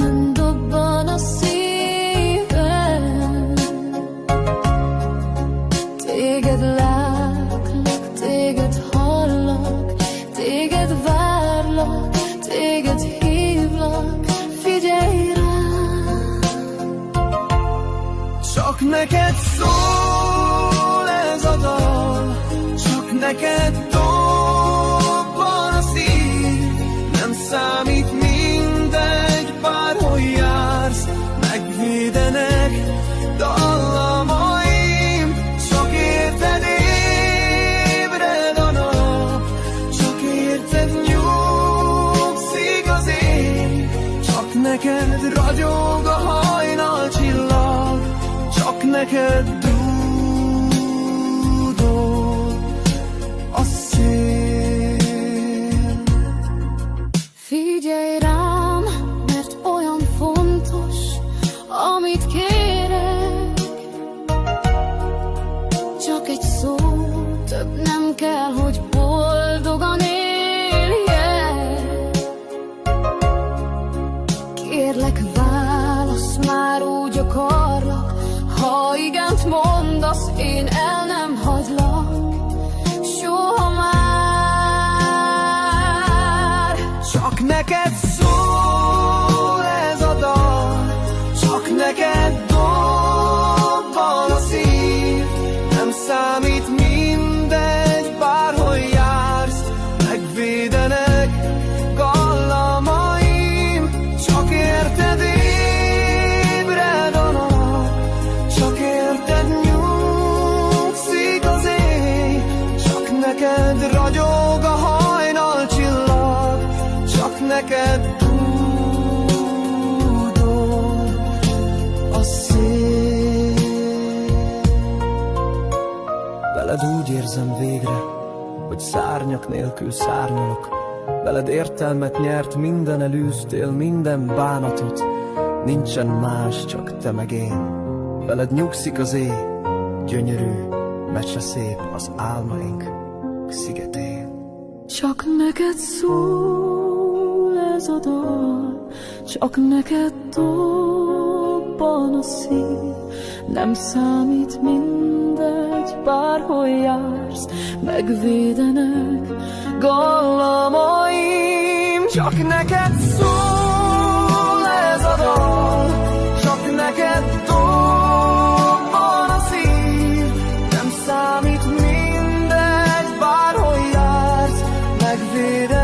nem dobban a szívem. Téged látlak, téged hallak, téged várlak, téged hívlak, figyelj rám. Csak neked szól ez a dal, csak neked dobban a szív. Nem számít mindegy, bárhol jársz, megvédenek dallamaim. Csak érted ébred a nap, csak érted nyugszik az ég. Csak neked ragyog a hajnal csillag, csak neked dúdol a szél. Figyelj rám, mert olyan fontos, amit kérek. Csak egy szó, több nem kell, hogy boldogan éljek. Kérlek, válasz már, úgy akarlak. Ha igent mondasz, én el nem hagylak soha már. Csak neked szól ez a dal, csak neked dobban a szív. Nem számít mindegy, bárhol jársz, megvédenek gallamaim. Csak érted ébred a nap, csak érted nyugszik az éj. Csak neked ragyog a hajnal csillag, csak neked dúdol a szél. Veled úgy érzem végre, hogy szárnyak nélkül szárnyalok. Veled értelmet nyert minden elűztél, minden bánatot. Nincsen más, csak te meg én. Veled nyugszik az éj, gyönyörű, mecse szép az álmaink szigetén. Csak neked szól ez a dal, csak neked dobban a szív. Nem számít mindegy, bárhol jársz, megvédenek gallamaim. Csak neked szól ez a dal, csak neked dobban a szív. Nem számít mindegy, bárhol jársz, megvédenek